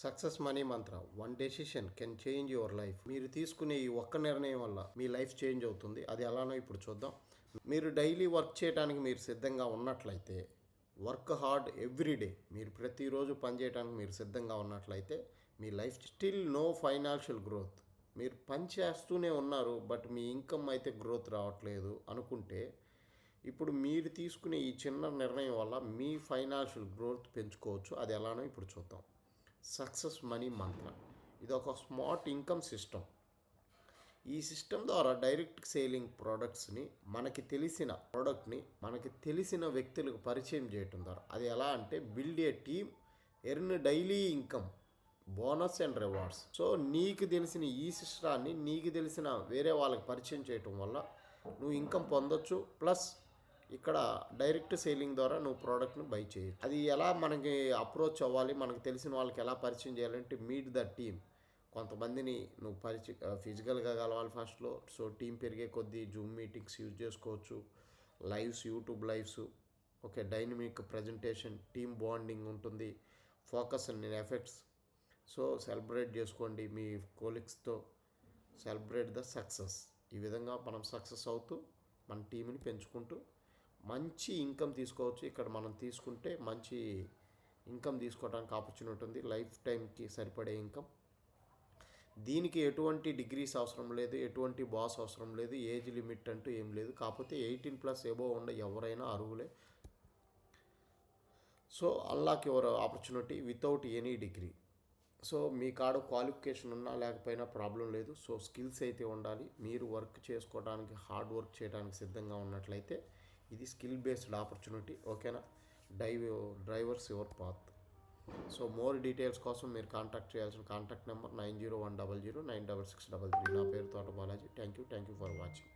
Success money Mantra. One decision can change your life. మీరు తీసుకునే ఈ ఒక్క నిర్ణయం వల్ల మీ లైఫ్ చేంజ్ అవుతుంది. అది ఎలానో ఇప్పుడు చూద్దాం. మీరు డైలీ వర్క్ చేయడానికి మీరు సిద్ధంగా ఉన్నట్లయితే, వర్క్ హార్డ్ ఎవ్రీడే, మీరు ప్రతిరోజు పనిచేయడానికి మీరు సిద్ధంగా ఉన్నట్లయితే, మీ life still no financial growth. మీరు పని చేస్తూనే ఉన్నారు, బట్ మీ ఇన్కమ్ అయితే గ్రోత్ రావట్లేదు అనుకుంటే, ఇప్పుడు మీరు తీసుకునే ఈ చిన్న నిర్ణయం వల్ల మీ ఫైనాన్షియల్ గ్రోత్ పెంచుకోవచ్చు. అది ఎలానో ఇప్పుడు చూద్దాం. సక్సెస్ మనీ మంత్ర. ఇది ఒక స్మార్ట్ ఇన్కమ్ సిస్టమ్. ఈ సిస్టమ్ ద్వారా డైరెక్ట్ సేలింగ్ ప్రోడక్ట్స్ని మనకి తెలిసిన వ్యక్తులకు పరిచయం చేయటం ద్వారా, అది ఎలా అంటే build a team, earn daily income, bonus and rewards. So నీకు తెలిసిన ఈ సిస్టాన్ని నీకు తెలిసిన వేరే వాళ్ళకి పరిచయం చేయటం వల్ల నువ్వు ఇన్కమ్ పొందొచ్చు. ప్లస్ ఇక్కడ డైరెక్ట్ సేలింగ్ ద్వారా నువ్వు ప్రోడక్ట్ని బై చేయొచ్చు. అది ఎలా మనకి అప్రోచ్ అవ్వాలి, మనకు తెలిసిన వాళ్ళకి ఎలా పరిచయం చేయాలంటే మీట్ ద టీమ్. కొంతమందిని నువ్వు ఫిజికల్గా కలవాలి ఫస్ట్లో. సో టీం పెరిగే కొద్దీ జూమ్ మీటింగ్స్ యూజ్ చేసుకోవచ్చు, lives, YouTube lives, okay, dynamic presentation, team bonding ఉంటుంది, focus and effects. So celebrate చేసుకోండి మీ కోలిగ్స్తో, సెలబ్రేట్ ద సక్సెస్. ఈ విధంగా మనం సక్సెస్ అవుతూ మన టీంని పెంచుకుంటూ మంచి ఇన్కమ్ తీసుకోవచ్చు. ఇక్కడ మనం తీసుకుంటే మంచి ఇన్కమ్ తీసుకోవడానికి ఆపర్చునిటీ ఉంది, లైఫ్ టైంకి సరిపడే ఇన్కమ్. దీనికి ఎటువంటి డిగ్రీస్ అవసరం లేదు, ఎటువంటి బాస్ అవసరం లేదు, ఏజ్ లిమిట్ అంటూ ఏం లేదు. కాకపోతే 18+ ఎబోవ్ ఉన్న ఎవరైనా అర్హులే. So unlock your opportunity without any degree. So మీ కాడ క్వాలిఫికేషన్ ఉన్నా లేకపోయినా ప్రాబ్లం లేదు. సో స్కిల్స్ అయితే ఉండాలి. మీరు వర్క్ చేసుకోవడానికి, హార్డ్ వర్క్ చేయడానికి సిద్ధంగా ఉన్నట్లయితే ఇది స్కిల్ బేస్డ్ ఆపర్చునిటీ. ఓకేనా? Drivers your path. So more details కోసం మీరు కాంటాక్ట్ చేయాల్సిన కాంటాక్ట్ నెంబర్ 9010096633. నా పేరు తోట Balaji. Thank you for watching.